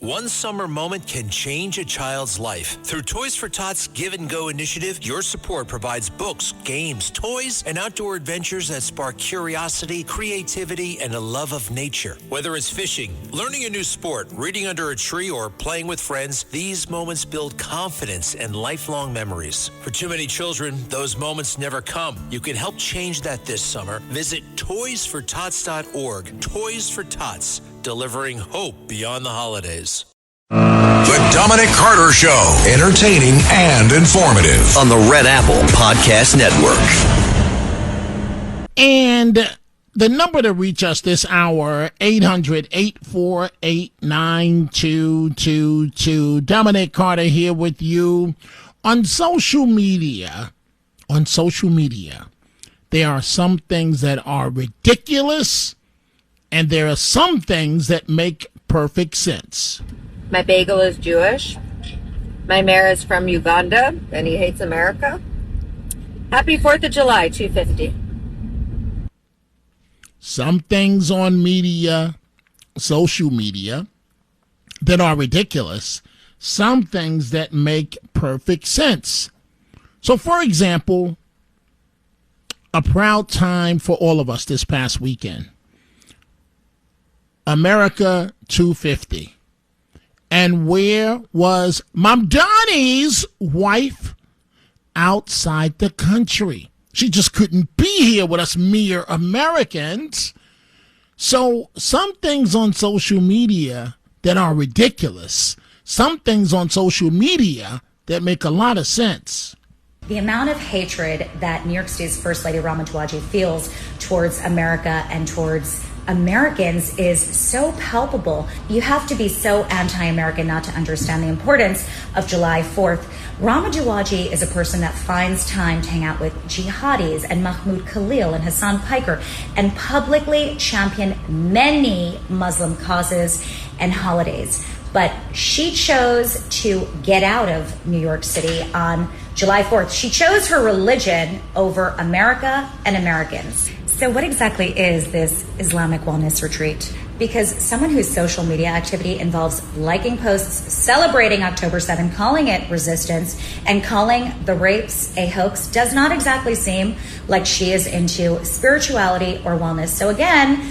One summer moment can change a child's life. Through Toys for Tots Give and Go initiative, your support provides books, games, toys, and outdoor adventures that spark curiosity, creativity, and a love of nature. Whether it's fishing, learning a new sport, reading under a tree, or playing with friends, these moments build confidence and lifelong memories. For too many children, those moments never come. You can help change that this summer. Visit toysfortots.org. Toys for Tots, delivering hope beyond the holidays. The Dominic Carter Show, entertaining and informative on the Red Apple Podcast Network. And the number to reach us this hour, 800-848-9222. Dominic Carter here with you. On social media, there are some things that are ridiculous, and there are some things that make perfect sense. My bagel is Jewish. My mayor is from Uganda, and he hates America. Happy 4th of July, 250. Some things on media, social media, that are ridiculous. Some things that make perfect sense. So, for example, a proud time for all of us this past weekend. America 250. And where was Mom Donnie's wife? Outside the country. She just couldn't be here with us mere Americans. So some things on social media that are ridiculous. Some things on social media that make a lot of sense. The amount of hatred that New York City's First Lady Rama Tlaibji feels towards America and towards Americans is so palpable. You have to be so anti-American not to understand the importance of July 4th. Rama Tlaibji is a person that finds time to hang out with jihadis and Mahmoud Khalil and Hassan Piker and publicly champion many Muslim causes and holidays. But she chose to get out of New York City on July 4th. She chose her religion over America and Americans. So what exactly is this Islamic wellness retreat? Because someone whose social media activity involves liking posts, celebrating October 7th, calling it resistance, and calling the rapes a hoax does not exactly seem like she is into spirituality or wellness. So again,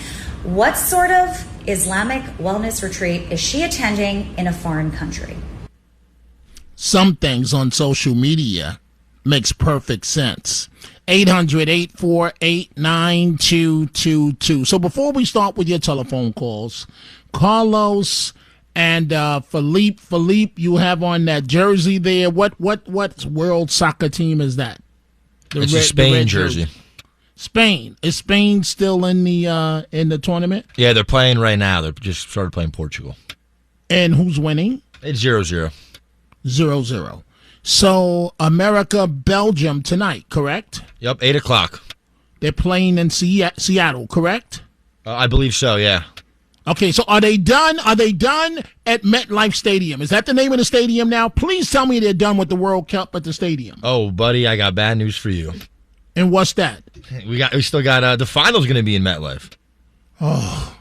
what sort of Islamic wellness retreat is she attending in a foreign country? Some things on social media makes perfect sense. 800-848-9222. So before we start with your telephone calls, Carlos and Philippe, you have on that jersey there. What world soccer team is that? It's a Spain jersey. Spain. Is Spain still in the tournament? Yeah, they're playing right now. They just started playing Portugal. And who's winning? It's 0-0. 0-0. So, America, Belgium tonight, correct? Yep, 8 o'clock. They're playing in Seattle, correct? I believe so, yeah. Okay, so are they done? Are they done at MetLife Stadium? Is that the name of the stadium now? Please tell me they're done with the World Cup at the stadium. Oh, buddy, I got bad news for you. And what's that? We still got the finals going to be in MetLife. Oh.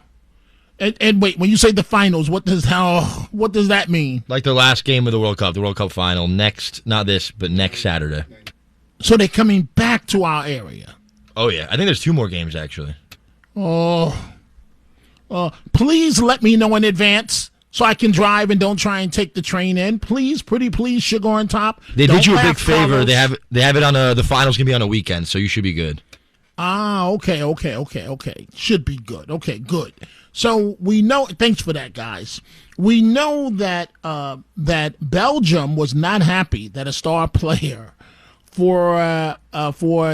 And wait, when you say the finals, what does that mean? Like the last game of the World Cup final, not next Saturday. So they're coming back to our area. Oh, yeah. I think there's 2 more games, actually. Please let me know in advance so I can drive and don't try and take the train in. Please, pretty please, sugar on top. They did you a big favor. Carlos. They have it on the finals going to be on a weekend, so you should be good. Okay. Should be good. Okay, good. So we know. Thanks for that, guys. We know that Belgium was not happy that a star player for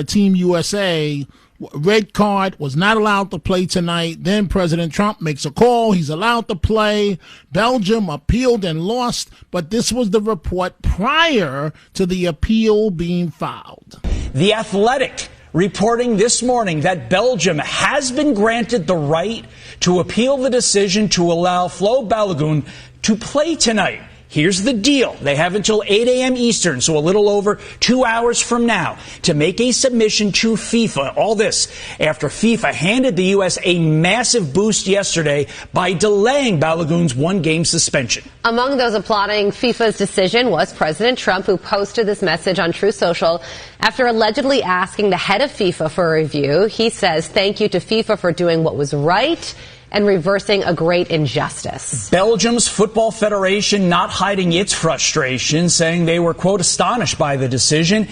Team USA, red card, was not allowed to play tonight. Then President Trump makes a call. He's allowed to play. Belgium appealed and lost, but this was the report prior to the appeal being filed. The Athletic reporting this morning that Belgium has been granted the right to appeal the decision to allow Flo Balogun to play tonight. Here's the deal. They have until 8 a.m. Eastern, so a little over 2 hours from now, to make a submission to FIFA. All this after FIFA handed the U.S. a massive boost yesterday by delaying Balogun's one-game suspension. Among those applauding FIFA's decision was President Trump, who posted this message on Truth Social after allegedly asking the head of FIFA for a review. He says, "Thank you to FIFA for doing what was right and reversing a great injustice." Belgium's Football Federation not hiding its frustration, saying they were, quote, astonished by the decision.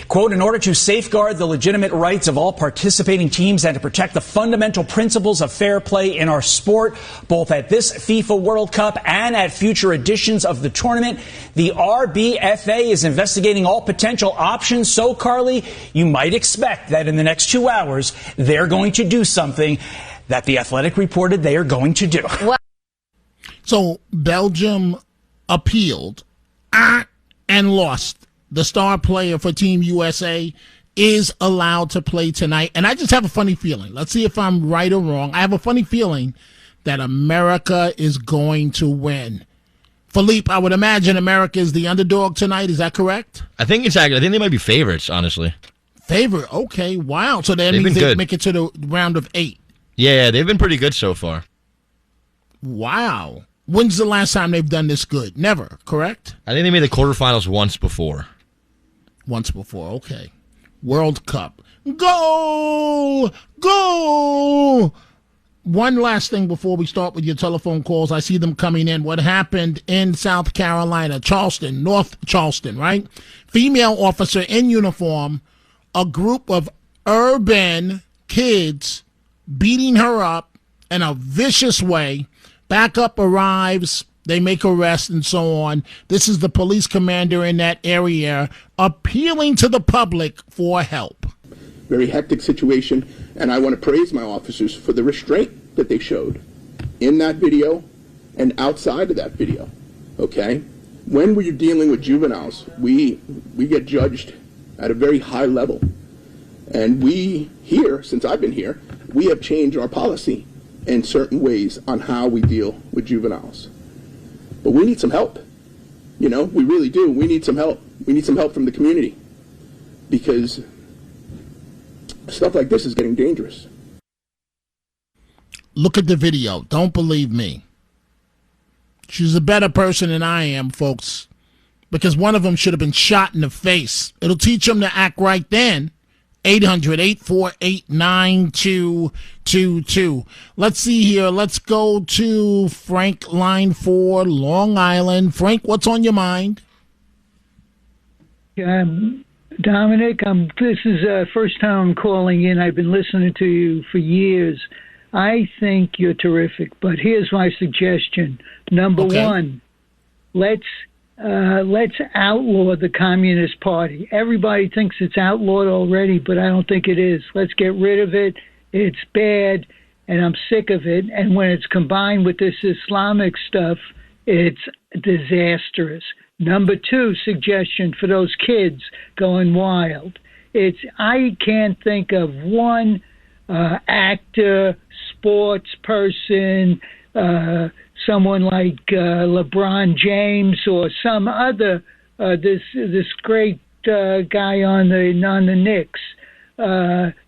Quote, "In order to safeguard the legitimate rights of all participating teams and to protect the fundamental principles of fair play in our sport, both at this FIFA World Cup and at future editions of the tournament, the RBFA is investigating all potential options." So, Carly, you might expect that in the next 2 hours, they're going to do something that The Athletic reported they are going to do. So Belgium appealed and lost. The star player for Team USA is allowed to play tonight. And I just have a funny feeling. Let's see if I'm right or wrong. I have a funny feeling that America is going to win. Philippe, I would imagine America is the underdog tonight. Is that correct? I think they might be favorites, honestly. Favorite? Okay. Wow. So that means they make it to the round of 8. Yeah, they've been pretty good so far. Wow. When's the last time they've done this good? Never, correct? I think they made the quarterfinals once before. Once before, okay. World Cup. Go! Go! One last thing before we start with your telephone calls. I see them coming in. What happened in South Carolina, Charleston, North Charleston, right? Female officer in uniform, a group of urban kids beating her up in a vicious way. Backup arrives, they make arrests and so on. This is the police commander in that area appealing to the public for help. Very hectic situation, and I want to praise my officers for the restraint that they showed in that video and outside of that video, okay? When we're dealing with juveniles, we get judged at a very high level. And we here, since I've been here, we have changed our policy in certain ways on how we deal with juveniles. But we need some help. You know, we really do. We need some help. We need some help from the community because stuff like this is getting dangerous. Look at the video. Don't believe me. She's a better person than I am, folks, because one of them should have been shot in the face. It'll teach them to act right then. 800-848-9222. Let's see here. Let's go to Frank, line 4, Long Island. Frank, what's on your mind? Dominic, this is the first time I'm calling in. I've been listening to you for years. I think you're terrific, but here's my suggestion. Number one, let's outlaw the Communist Party. Everybody thinks it's outlawed already, but I don't think it is. Let's get rid of it. It's bad, and I'm sick of it. And when it's combined with this Islamic stuff, it's disastrous. Number 2 suggestion for those kids going wild. I can't think of one actor, sports person, someone like LeBron James or some other this great guy on the Knicks,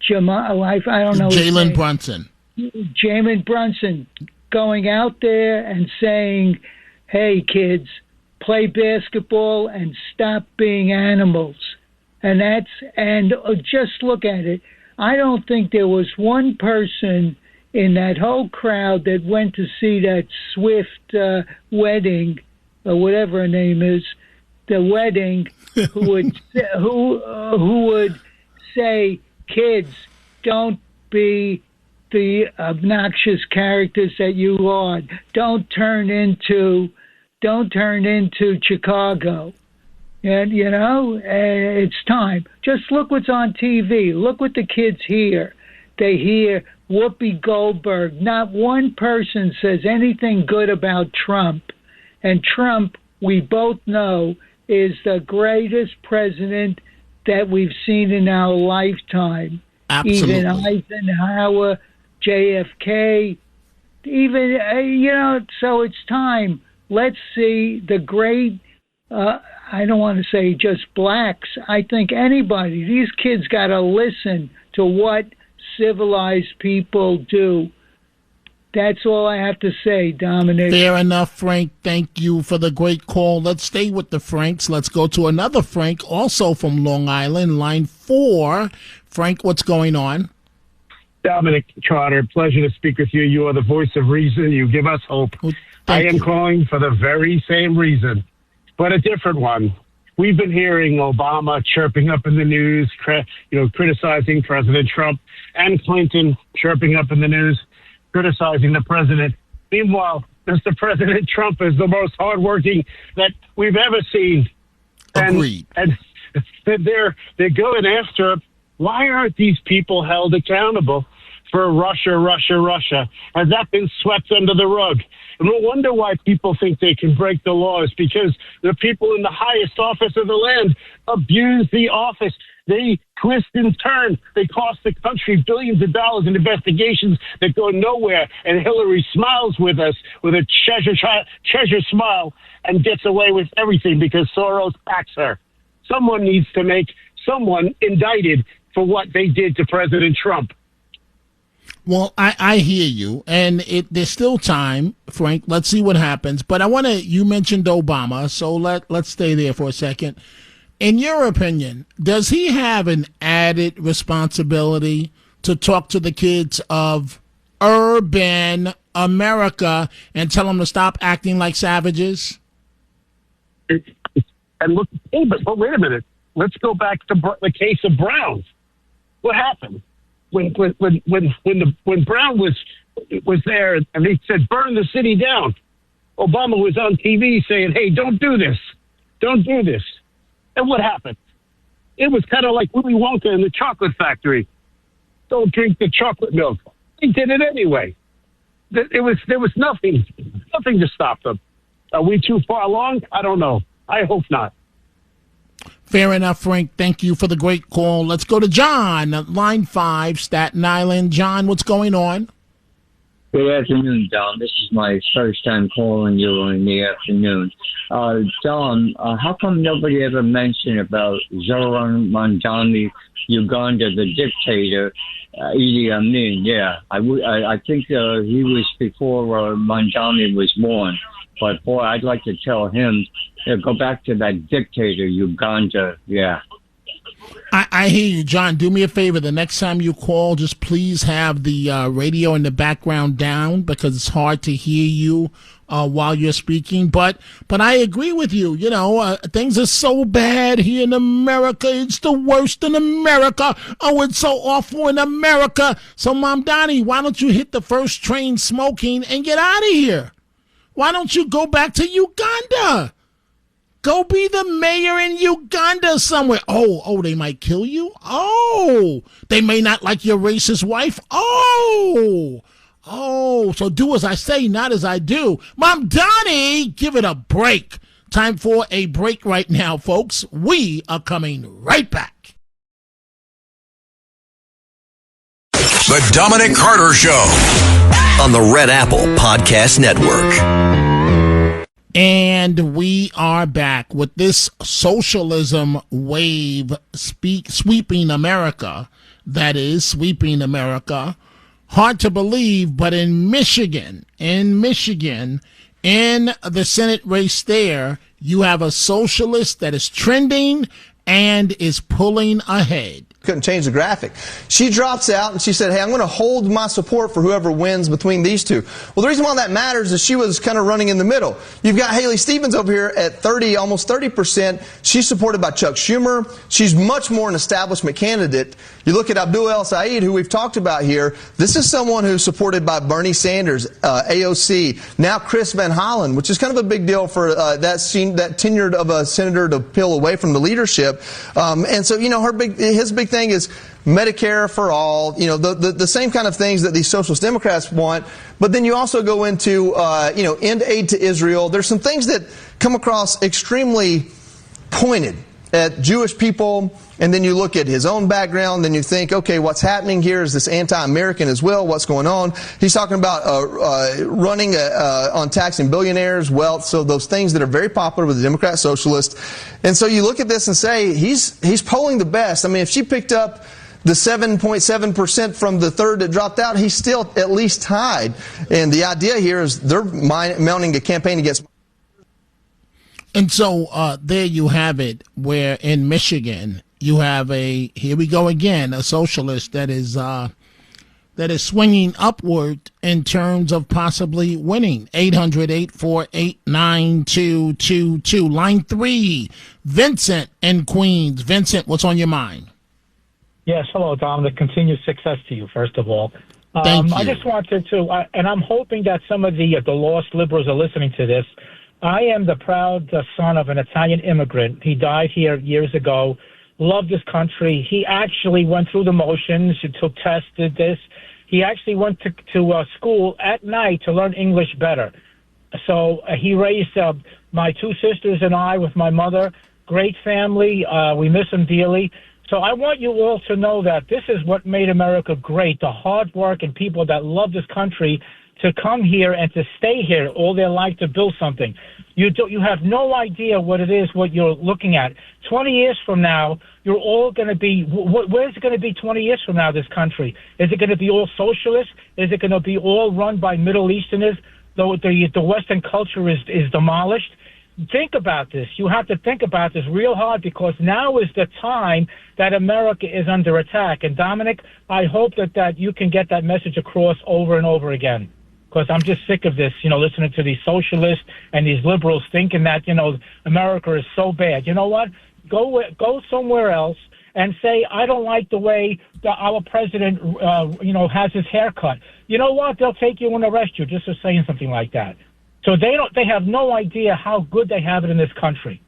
Jamal. I don't know. Jalen Brunson. Jalen Brunson going out there and saying, "Hey kids, play basketball and stop being animals." And just look at it. I don't think there was one person in that whole crowd that went to see that Swift wedding, or whatever her name is, the wedding, who would say, "Kids, don't be the obnoxious characters that you are. Don't turn into Chicago." And it's time. Just look what's on TV. Look what the kids hear. They hear Whoopi Goldberg. Not one person says anything good about Trump. And Trump, we both know, is the greatest president that we've seen in our lifetime. Absolutely. Even Eisenhower, JFK, even, so it's time. Let's see the great, I don't want to say just blacks. I think anybody, these kids got to listen to what civilized people do. That's all I have to say, Dominic. Fair enough, Frank. Thank you for the great call. Let's stay with the Franks. Let's go to another Frank, also from Long Island, line 4. Frank, what's going on? Dominic Carter, pleasure to speak with you. You are the voice of reason. You give us hope. Well, I am calling for the very same reason, but a different one. We've been hearing Obama chirping up in the news, criticizing President Trump, and Clinton chirping up in the news, criticizing the president. Meanwhile, Mr. President Trump is the most hardworking that we've ever seen. Agreed. And they're going after, why aren't these people held accountable for Russia? Has that been swept under the rug? And no wonder why people think they can break the laws, because the people in the highest office of the land abuse the office. They twist and turn. They cost the country billions of dollars in investigations that go nowhere. And Hillary smiles with us with a treasure smile and gets away with everything because Soros backs her. Someone needs to make someone indicted for what they did to President Trump. Well, I hear you, and there's still time, Frank. Let's see what happens. But you mentioned Obama, so let's stay there for a second. In your opinion, does he have an added responsibility to talk to the kids of urban America and tell them to stop acting like savages? And look, but wait a minute. Let's go back to the case of Brown. What happened when Brown was there and they said burn the city down? Obama was on TV saying, "Hey, don't do this, don't do this." And what happened? It was kind of like Willy Wonka in the chocolate factory. Don't drink the chocolate milk. He did it anyway. There was nothing to stop them. Are we too far along? I don't know. I hope not. Fair enough, Frank. Thank you for the great call. Let's go to John, line 5, Staten Island. John, what's going on? Good afternoon, Don. This is my first time calling you in the afternoon. Don, how come nobody ever mentioned about Zoran Mandani, Uganda, the dictator, Idi Amin? Yeah, I think he was before Mandani was born. But, boy, I'd like to tell him, go back to that dictator, Uganda. Yeah. I hear you, John. Do me a favor. The next time you call, just please have the radio in the background down because it's hard to hear you while you're speaking. But I agree with you. You know, things are so bad here in America. It's the worst in America. Oh, it's so awful in America. So, Mom Donnie, why don't you hit the first train smoking and get out of here? Why don't you go back to Uganda? Go be the mayor in Uganda somewhere. Oh, they might kill you? Oh, they may not like your racist wife? Oh, so do as I say, not as I do. Mom Donnie, give it a break. Time for a break right now, folks. We are coming right back. The Dominic Carter Show on the Red Apple Podcast Network. And we are back with this socialism wave sweeping America. That is, sweeping America. Hard to believe, but in Michigan, in the Senate race there, you have a socialist that is trending and is pulling ahead. Couldn't change the graphic. She drops out and she said, hey, I'm going to hold my support for whoever wins between these two. Well, the reason why that matters is she was kind of running in the middle. You've got Haley Stevens over here at almost 30%. She's supported by Chuck Schumer. She's much more an establishment candidate. You look at Abdul El Sayed, who we've talked about here. This is someone who's supported by Bernie Sanders, AOC, now Chris Van Hollen, which is kind of a big deal for that tenure of a senator to peel away from the leadership. And so, you know, his big thing is Medicare for all, you know, the same kind of things that these socialist Democrats want. But then you also go into, end aid to Israel. There's some things that come across extremely pointed at Jewish people, and then you look at his own background, then you think, okay, what's happening here? Is this anti-American as well? What's going on? He's talking about running on taxing billionaires' wealth, so those things that are very popular with the Democrat socialists. And so you look at this and say, he's polling the best. I mean, if she picked up the 7.7% from the third that dropped out, he's still at least tied. And the idea here is they're mounting a campaign against. And so there you have it, where in Michigan you have here we go again, a socialist that is swinging upward in terms of possibly winning. 800-848-9222. Line 3, Vincent in Queens. Vincent, what's on your mind? Yes, hello, Dominic. Continued success to you, first of all. Thank you. I just wanted to, and I'm hoping that some of the lost liberals are listening to this. I am the proud son of an Italian immigrant. He died here years ago, loved this country. He actually went through the motions, he took tests, did this. He actually went to school at night to learn English better. So he raised my two sisters and I with my mother. Great family. We miss him dearly. So I want you all to know that this is what made America great, the hard work and people that love this country to come here and to stay here all their life to build something. You have no idea what it is, what you're looking at. 20 years from now, you're all going to be, where's it going to be 20 years from now, this country? Is it going to be all socialist? Is it going to be all run by Middle Easterners, though the Western culture is demolished? Think about this. You have to think about this real hard, because now is the time that America is under attack. And Dominic, I hope that you can get that message across over and over again, because I'm just sick of this, listening to these socialists and these liberals thinking that, America is so bad. You know what? Go somewhere else and say, I don't like the way our president, has his haircut. You know what? They'll take you and arrest you just for saying something like that. So they have no idea how good they have it in this country.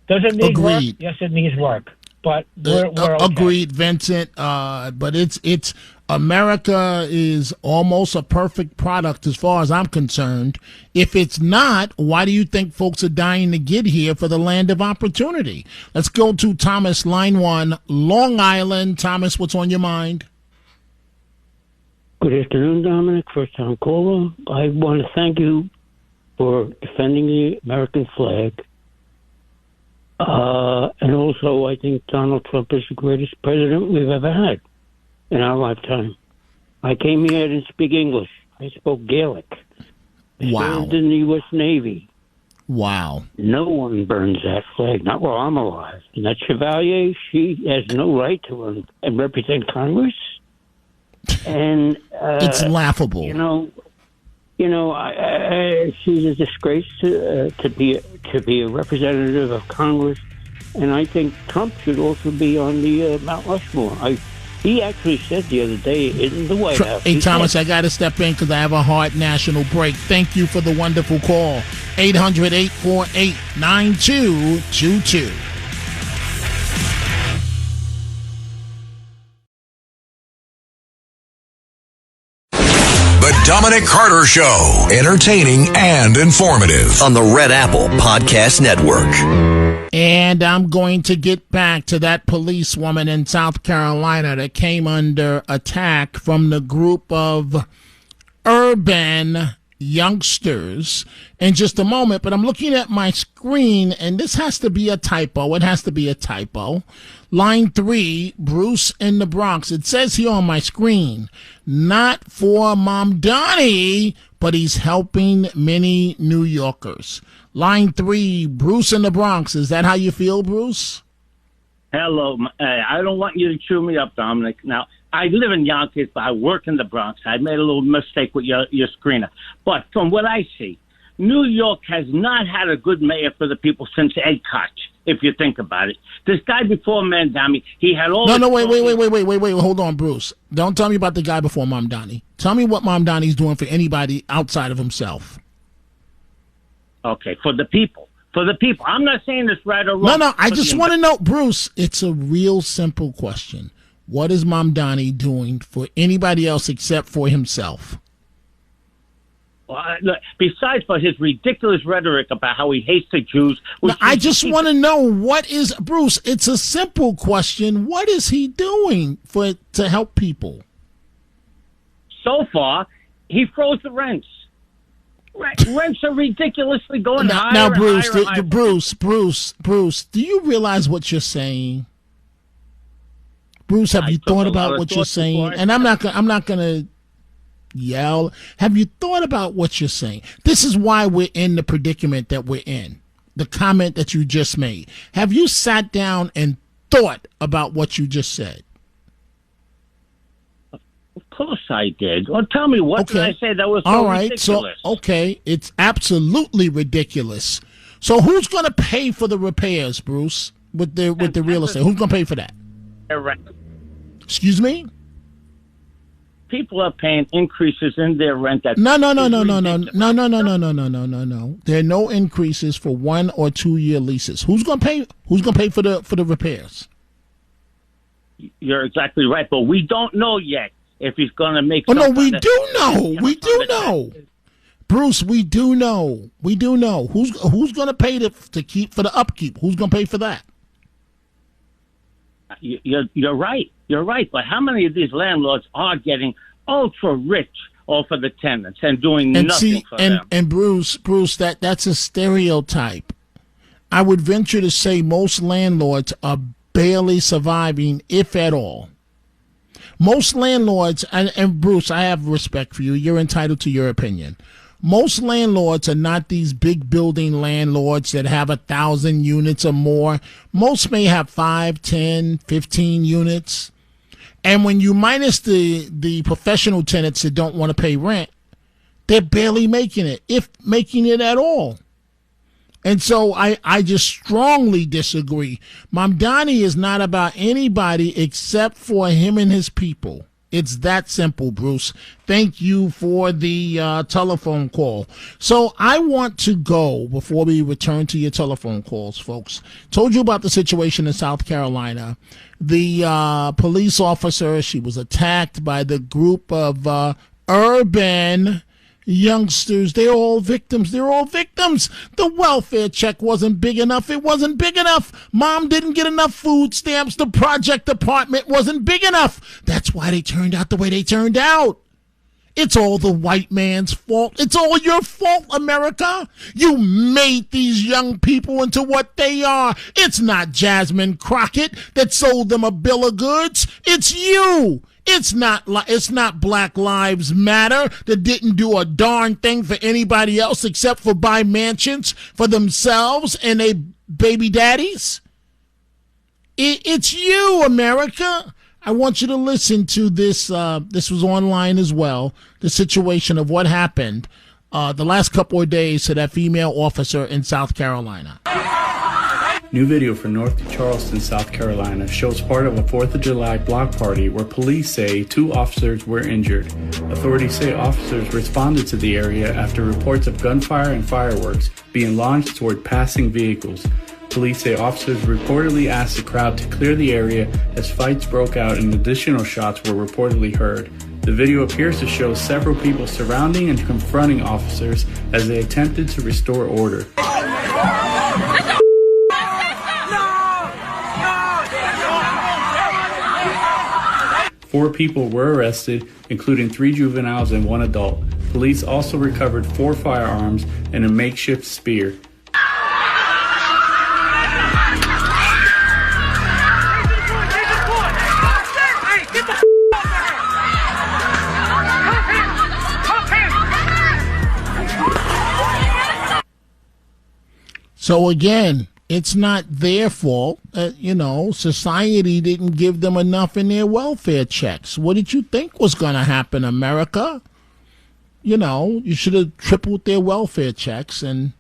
Does it need work? Yes, it needs work. But we're okay. Agreed, Vincent. But it's America is almost a perfect product as far as I'm concerned. If it's not, why do you think folks are dying to get here for the land of opportunity? Let's go to Thomas, line 1, Long Island. Thomas, what's on your mind? Good afternoon, Dominic. First time caller. I want to thank you for defending the American flag. And also, I think Donald Trump is the greatest president we've ever had in our lifetime. I came here and speak English. I spoke Gaelic. I served in the U.S. Navy. Wow. No one burns that flag, not while I'm alive. And that Chevalier, she has no right to run and represent Congress. And it's laughable. She's a disgrace to be a representative of Congress, and I think Trump should also be on the Mount Rushmore. He actually said the other day in the White House. Hey, Thomas, I got to step in because I have a hard national break. Thank you for the wonderful call. 800-848-9222. The Dominic Carter Show. Entertaining and informative. On the Red Apple Podcast Network. And I'm going to get back to that policewoman in South Carolina that came under attack from the group of urban youngsters in just a moment. But I'm looking at my screen, and this has to be a typo. It has to be a typo. Line 3, Bruce in the Bronx. It says here on my screen, not for Mom Donnie, but he's helping many New Yorkers. Line 3, Bruce in the Bronx. Is that how you feel, Bruce? Hello. I don't want you to chew me up, Dominic. Now, I live in Yonkers, but I work in the Bronx. I made a little mistake with your screener. But from what I see, New York has not had a good mayor for the people since Ed Koch, if you think about it. This guy before Mamdani, he had all... No, wait. Hold on, Bruce. Don't tell me about the guy before Mamdani. Tell me what Mamdani's doing for anybody outside of himself. Okay, for the people. For the people. I'm not saying this right or wrong. No, I just want to know, Bruce, it's a real simple question. What is Mamdani doing for anybody else except for himself? Look, besides for his ridiculous rhetoric about how he hates the Jews. Now, I just want to know what is Bruce. It's a simple question. What is he doing to help people? So far, he froze the rents. Rents are ridiculously going higher. Now, Bruce, and higher. Bruce, do you realize what you're saying? Bruce, have you thought about what you're saying? And I'm not gonna yell. Have you thought about what you're saying? This is why we're in the predicament that we're in. The comment that you just made. Have you sat down and thought about what you just said? Of course I did. Well, tell me, what did I say that was so ridiculous? So, it's absolutely ridiculous. So who's going to pay for the repairs, Bruce, with the real estate? Who's going to pay for that? Excuse me? People are paying increases in their rent. No. There are no increases for 1 or 2 year leases. Who's going to pay? Who's going to pay for the repairs? You're exactly right, but we don't know yet if he's going to make. Oh no, we do know. We do know, Bruce. We do know. We do know. Who's going to pay to keep for the upkeep? Who's going to pay for that? You're right. You're right. But how many of these landlords are getting ultra rich off of the tenants and doing nothing for them? And Bruce, that's a stereotype. I would venture to say most landlords are barely surviving, if at all. Most landlords, and Bruce, I have respect for you. You're entitled to your opinion. Most landlords are not these big building landlords that have 1,000 units or more. Most may have 5, 10, 15 units. And when you minus the professional tenants that don't want to pay rent, they're barely making it, if making it at all. And so I just strongly disagree. Mamdani is not about anybody except for him and his people. It's that simple, Bruce. Thank you for the telephone call. So I want to go, before we return to your telephone calls, folks. Told you about the situation in South Carolina. The police officer, she was attacked by the group of urban youngsters. They're all victims. The welfare check wasn't big enough. It wasn't big enough. Mom didn't get enough food stamps. The project apartment wasn't big enough. That's why they turned out the way they turned out. It's all the white man's fault. It's all your fault, America. You made these young people into what they are. It's not Jasmine Crockett that sold them a bill of goods. It's you. It's not Black Lives Matter that didn't do a darn thing for anybody else except for buy mansions for themselves and their baby daddies. It's you, America. I want you to listen to this. This was online as well. The situation of what happened the last couple of days to that female officer in South Carolina. New video from North Charleston, South Carolina shows part of a 4th of July block party where police say 2 officers were injured. Authorities say officers responded to the area after reports of gunfire and fireworks being launched toward passing vehicles. Police say officers reportedly asked the crowd to clear the area as fights broke out and additional shots were reportedly heard. The video appears to show several people surrounding and confronting officers as they attempted to restore order. 4 people were arrested, including 3 juveniles and 1 adult. Police also recovered 4 firearms and a makeshift spear. So again, it's not their fault. Society didn't give them enough in their welfare checks. What did you think was going to happen, America? You should have tripled their welfare checks and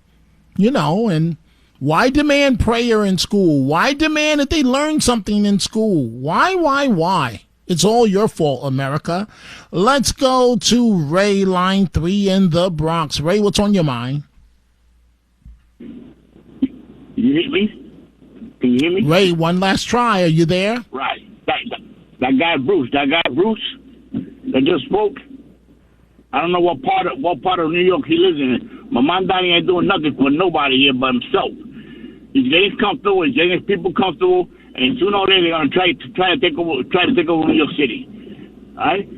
why demand prayer in school? Why demand that they learn something in school? Why? It's all your fault, America. Let's go to Ray, line 3 in the Bronx. Ray, what's on your mind? You hear me? Can you hear me? Ray, one last try. Are you there? Right. That guy Bruce that just spoke, I don't know what part of New York he lives in. My mom Donnie ain't doing nothing for nobody here but himself. He's getting comfortable. He's getting his people comfortable, and sooner or later they're gonna try to take over New York City. All right.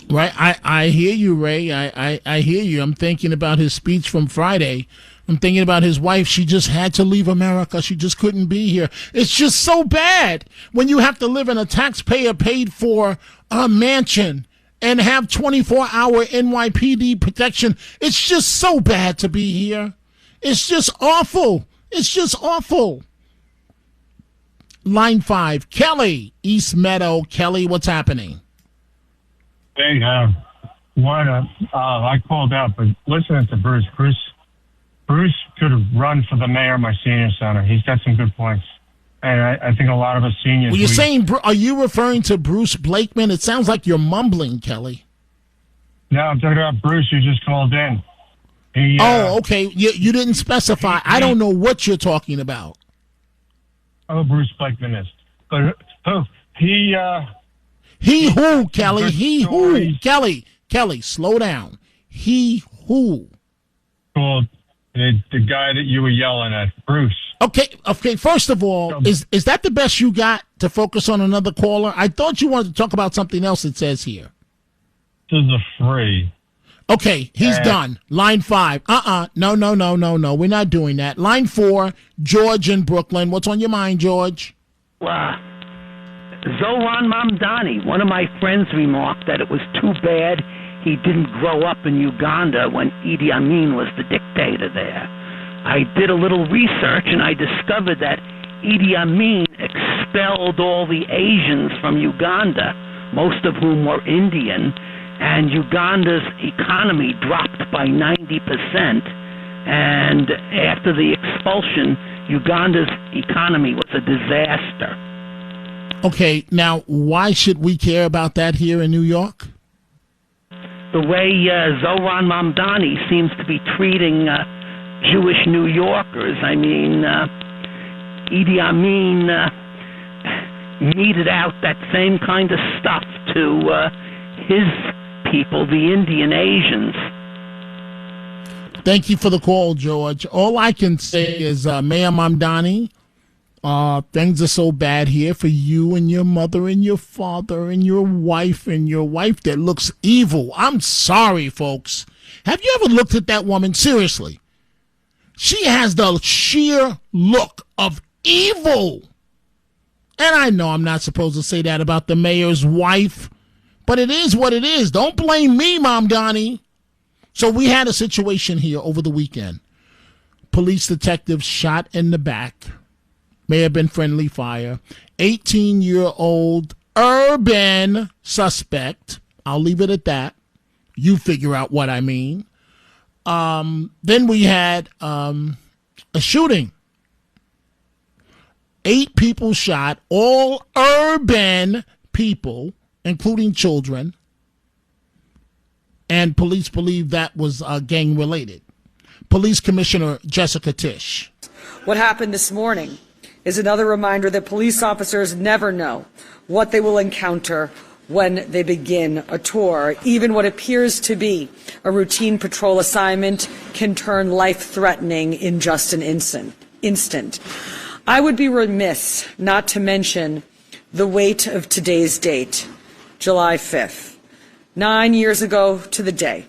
Right. I hear you, Ray. I hear you. I'm thinking about his speech from Friday. I'm thinking about his wife. She just had to leave America. She just couldn't be here. It's just so bad when you have to live in a taxpayer paid for mansion and have 24-hour NYPD protection. It's just so bad to be here. It's just awful. It's just awful. Line 5, Kelly, East Meadow. Kelly, what's happening? Hey, I called out, but listening to Bruce could have run for the mayor of my senior center. He's got some good points. And I think a lot of us seniors... Well, you're saying, are you referring to Bruce Blakeman? It sounds like you're mumbling, Kelly. No, I'm talking about Bruce who just called in. Okay. You didn't specify. I don't know what you're talking about. Oh, Bruce Blakeman is. But he who, Kelly? He who? Kelly, slow down. He who? Well, the guy that you were yelling at, Bruce. Okay. First of all, is that the best you got to focus on another caller? I thought you wanted to talk about something else. It says here. This is a free. Okay, he's done. Line 5. No. We're not doing that. Line 4, George in Brooklyn. What's on your mind, George? Zoran Mamdani, one of my friends remarked that it was too bad he didn't grow up in Uganda when Idi Amin was the dictator there. I did a little research and I discovered that Idi Amin expelled all the Asians from Uganda, most of whom were Indian, and Uganda's economy dropped by 90%. And after the expulsion, Uganda's economy was a disaster. Okay, now why should we care about that here in New York? The way Zoran Mamdani seems to be treating Jewish New Yorkers. I mean, Idi Amin meted out that same kind of stuff to his people, the Indian Asians. Thank you for the call, George. All I can say is, Mayor Mamdani, things are so bad here for you and your mother and your father and your wife that looks evil. I'm sorry, folks. Have you ever looked at that woman? Seriously. She has the sheer look of evil. And I know I'm not supposed to say that about the mayor's wife, but it is what it is. Don't blame me, Mamdani. So we had a situation here over the weekend. Police detectives shot in the back. May have been friendly fire. 18-year-old urban suspect. I'll leave it at that. You figure out what I mean. Then we had a shooting. 8 people shot, all urban people, including children. And police believe that was gang-related. Police Commissioner Jessica Tisch. What happened this morning is another reminder that police officers never know what they will encounter when they begin a tour. Even what appears to be a routine patrol assignment can turn life-threatening in just an instant. I would be remiss not to mention the weight of today's date, July 5th. 9 years ago to the day,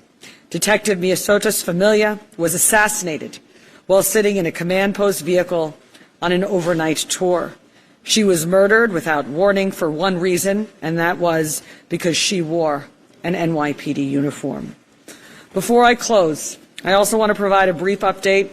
Detective Miasotis Familia was assassinated while sitting in a command post vehicle on an overnight tour. She was murdered without warning for one reason, and that was because she wore an NYPD uniform. Before I close, I also want to provide a brief update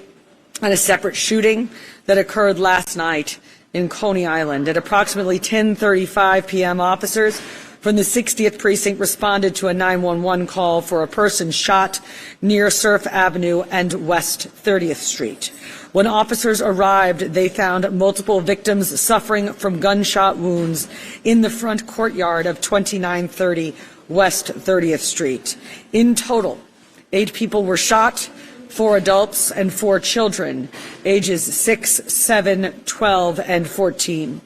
on a separate shooting that occurred last night in Coney Island. At approximately 10:35 p.m., officers from the 60th Precinct responded to a 911 call for a person shot near Surf Avenue and West 30th Street. When officers arrived, they found multiple victims suffering from gunshot wounds in the front courtyard of 2930 West 30th Street. In total, 8 people were shot, 4 adults and 4 children, ages 6, 7, 12, and 14.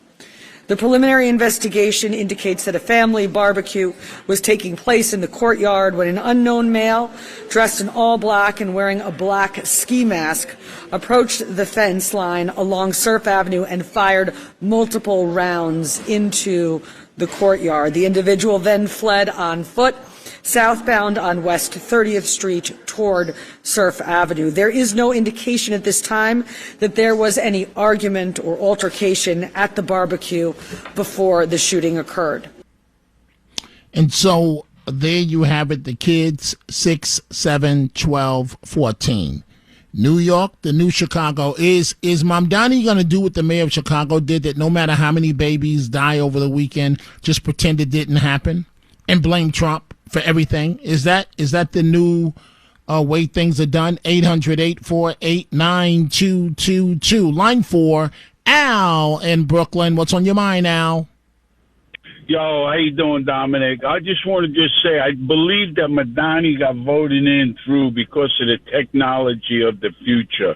The preliminary investigation indicates that a family barbecue was taking place in the courtyard when an unknown male, dressed in all black and wearing a black ski mask, approached the fence line along Surf Avenue and fired multiple rounds into the courtyard. The individual then fled on foot southbound on West 30th Street toward Surf Avenue. There is no indication at this time that there was any argument or altercation at the barbecue before the shooting occurred. And so there you have it, the kids, 6, 7, 12, 14. New York, the new Chicago. Is Mamdani going to do what the mayor of Chicago did, that no matter how many babies die over the weekend, just pretend it didn't happen and blame Trump for everything? Is that the new way things are done? 800-848-9222. Line 4, Al in Brooklyn. What's on your mind, Al? Yo, how you doing, Dominic? I just want to say I believe that Madani got voted in through because of the technology of the future.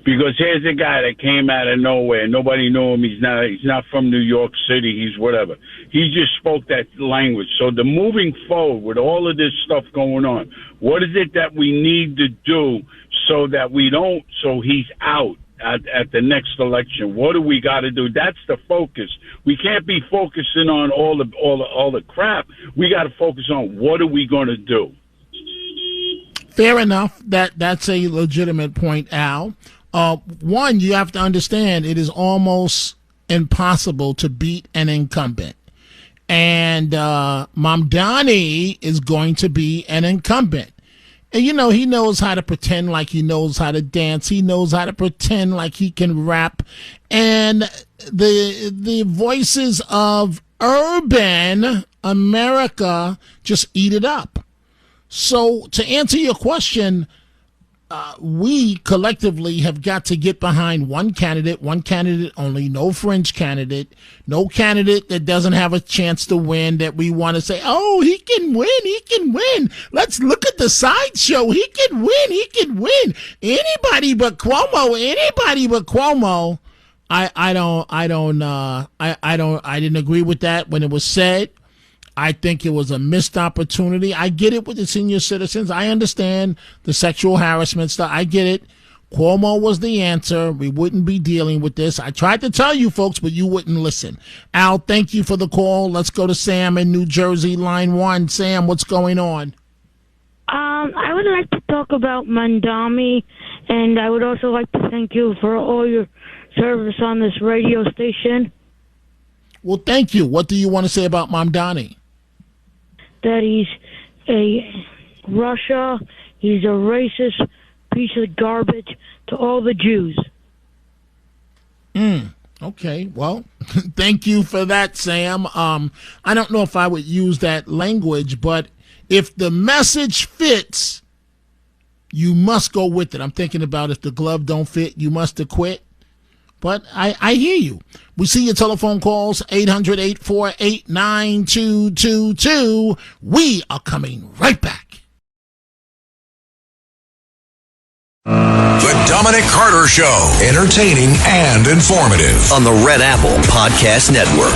Because here's a guy that came out of nowhere. Nobody knew him. He's not from New York City. He's whatever. He just spoke that language. So the moving forward with all of this stuff going on, what is it that we need to do so that so he's out at the next election? What do we got to do? That's the focus. We can't be focusing on all the crap. We got to focus on what are we going to do. Fair enough. That's a legitimate point, Al. One, you have to understand it is almost impossible to beat an incumbent. And Mamdani is going to be an incumbent. And, he knows how to pretend like he knows how to dance. He knows how to pretend like he can rap. And the voices of urban America just eat it up. So to answer your question, we collectively have got to get behind one candidate only, no fringe candidate, no candidate that doesn't have a chance to win, that we want to say, oh, he can win. Let's look at the sideshow. He can win. Anybody but Cuomo. I didn't agree with that when it was said. I think it was a missed opportunity. I get it with the senior citizens. I understand the sexual harassment stuff. I get it. Cuomo was the answer. We wouldn't be dealing with this. I tried to tell you folks, but you wouldn't listen. Al, thank you for the call. Let's go to Sam in New Jersey, line 1. Sam, what's going on? I would like to talk about Mamdani, and I would also like to thank you for all your service on this radio station. Well, thank you. What do you want to say about Mamdani? That he's a Russia, he's a racist piece of garbage to all the Jews. Okay, well, thank you for that, Sam. I don't know if I would use that language, but if the message fits, you must go with it. I'm thinking about if the glove don't fit, you must have quit. But I hear you. We see your telephone calls, 800-848-9222. We are coming right back. The Dominic Carter Show, entertaining and informative. On the Red Apple Podcast Network.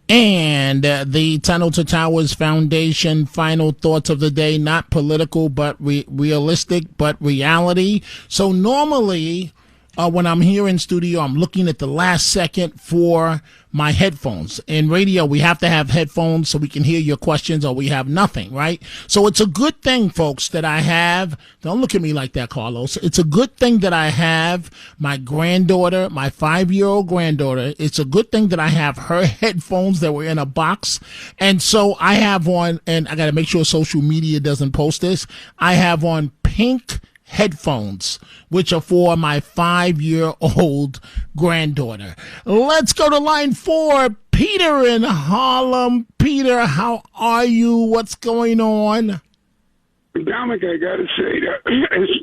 And the Tunnel to Towers Foundation final thoughts of the day, not political, but realistic, but reality. So normally, when I'm here in studio, I'm looking at the last second for my headphones. In radio, we have to have headphones so we can hear your questions, or we have nothing, right? So it's a good thing, folks, that I have, don't look at me like that, Carlos. It's a good thing that I have my granddaughter, my 5-year-old granddaughter. It's a good thing that I have her headphones that were in a box. And so I have on, and I got to make sure social media doesn't post this, I have on pink headphones, which are for my 5-year-old granddaughter. Let's go to line 4. Peter in Harlem. Peter, how are you? What's going on? Dominic, I got to say that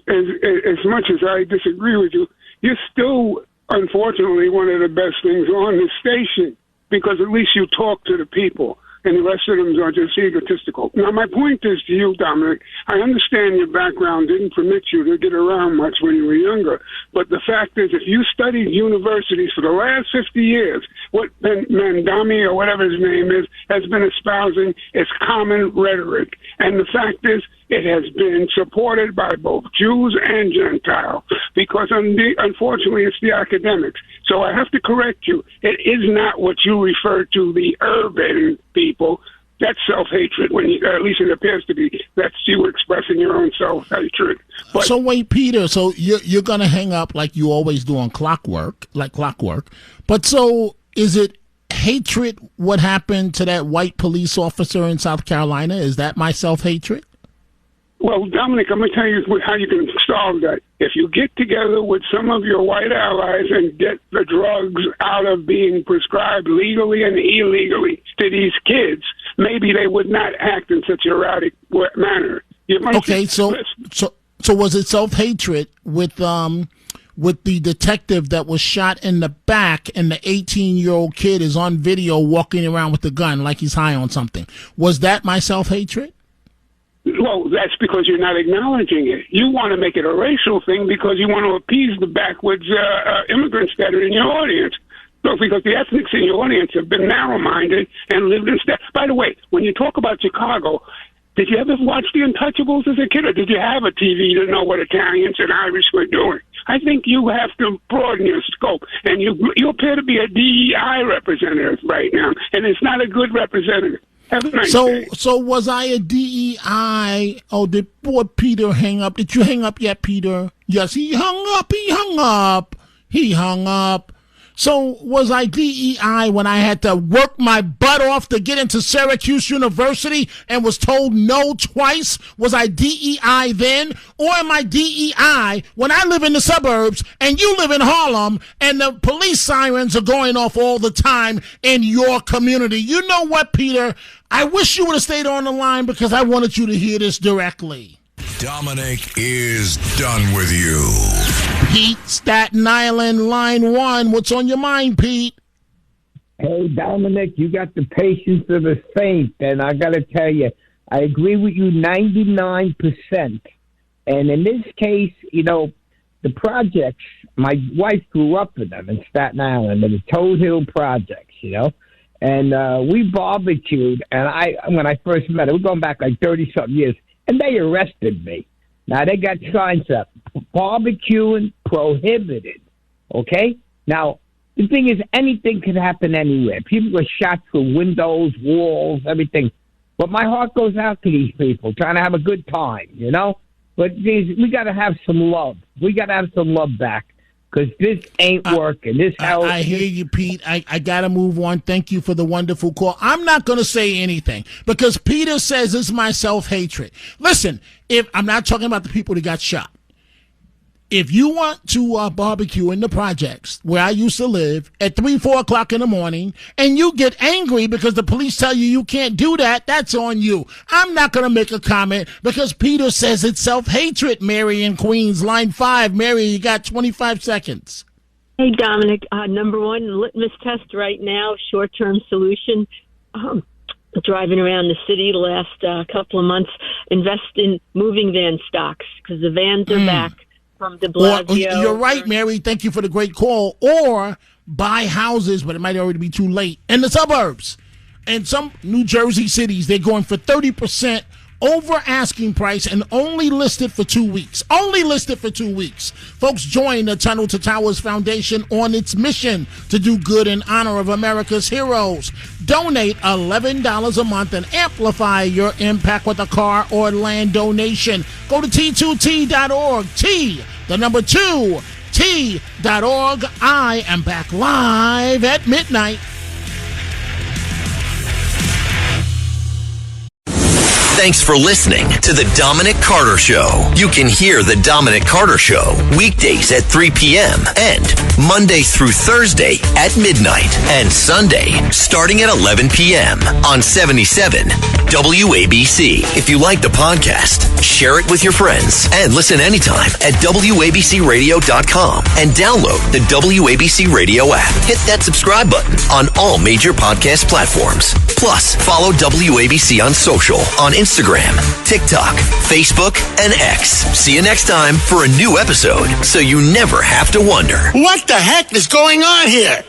as much as I disagree with you, you're still, unfortunately, one of the best things on the station, because at least you talk to the people. and the rest of them are just egotistical. Now, my point is to you, Dominic, I understand your background didn't permit you to get around much when you were younger, but the fact is, if you studied universities for the last 50 years, what Mandami, or whatever his name is, has been espousing is common rhetoric. And the fact is, it has been supported by both Jews and Gentiles, because unfortunately it's the academics. So I have to correct you. It is not what you refer to, the urban people. That's self-hatred, when at least it appears to be. That's you expressing your own self-hatred. So wait, Peter, so you're going to hang up like you always do on clockwork. But so is it hatred what happened to that white police officer in South Carolina? Is that my self-hatred? Well, Dominic, I'm going to tell you how you can solve that. If you get together with some of your white allies and get the drugs out of being prescribed legally and illegally to these kids, maybe they would not act in such a erratic manner. Okay, so was it self-hatred with the detective that was shot in the back, and the 18-year-old kid is on video walking around with the gun like he's high on something? Was that my self-hatred? Well, that's because you're not acknowledging it. You want to make it a racial thing because you want to appease the backwoods immigrants that are in your audience. So, because the ethnics in your audience have been narrow-minded and lived in... By the way, when you talk about Chicago, did you ever watch The Untouchables as a kid, or did you have a TV to know what Italians and Irish were doing? I think you have to broaden your scope, and you appear to be a DEI representative right now, and it's not a good representative. So was I a DEI? Oh, did poor Peter hang up? Did you hang up yet, Peter? Yes, he hung up. So was I DEI when I had to work my butt off to get into Syracuse University and was told no twice? Was I DEI then? Or am I DEI when I live in the suburbs and you live in Harlem and the police sirens are going off all the time in your community? You know what, Peter? I wish you would have stayed on the line because I wanted you to hear this directly. Dominic is done with you. Pete, Staten Island, line 1. What's on your mind, Pete? Hey, Dominic, you got the patience of a saint, and I got to tell you, I agree with you 99%. And in this case, the projects, my wife grew up with them in Staten Island, in the Toad Hill projects, and we barbecued, and when I first met her, we're going back like 30-something years, and they arrested me. Now, they got signs up, barbecuing prohibited, okay? Now, the thing is, anything could happen anywhere. People are shot through windows, walls, everything. But my heart goes out to these people, trying to have a good time, But we got to have some love. We got to have some love back, because this ain't working. I hear you, Pete. I got to move on. Thank you for the wonderful call. I'm not going to say anything because Peter says it's my self-hatred. Listen, if I'm not talking about the people that got shot. If you want to barbecue in the projects where I used to live at 3, 4 o'clock in the morning, and you get angry because the police tell you can't do that, that's on you. I'm not going to make a comment because Peter says it's self-hatred. Mary in Queens, line 5. Mary, you got 25 seconds. Hey, Dominic, number one, litmus test right now, short-term solution. Driving around the city the last couple of months, invest in moving van stocks because the vans are back. From de Blasio. You're right, Mary. Thank you for the great call. Or buy houses, but it might already be too late, in the suburbs. And some New Jersey cities, they're going for 30% over asking price and only listed for 2 weeks. Only listed for 2 weeks. Folks, join the Tunnel to Towers Foundation on its mission to do good in honor of America's heroes. Donate $11 a month and amplify your impact with a car or land donation. Go to T2T.org. T2T.org. I am back live at midnight. Thanks for listening to The Dominic Carter Show. You can hear The Dominic Carter Show weekdays at 3 p.m. and Monday through Thursday at midnight and Sunday starting at 11 p.m. on 77 WABC. If you like the podcast, share it with your friends and listen anytime at WABCRadio.com and download the WABC Radio app. Hit that subscribe button on all major podcast platforms. Plus, follow WABC on social, on Instagram, TikTok, Facebook, and X. See you next time for a new episode, so you never have to wonder. What the heck is going on here?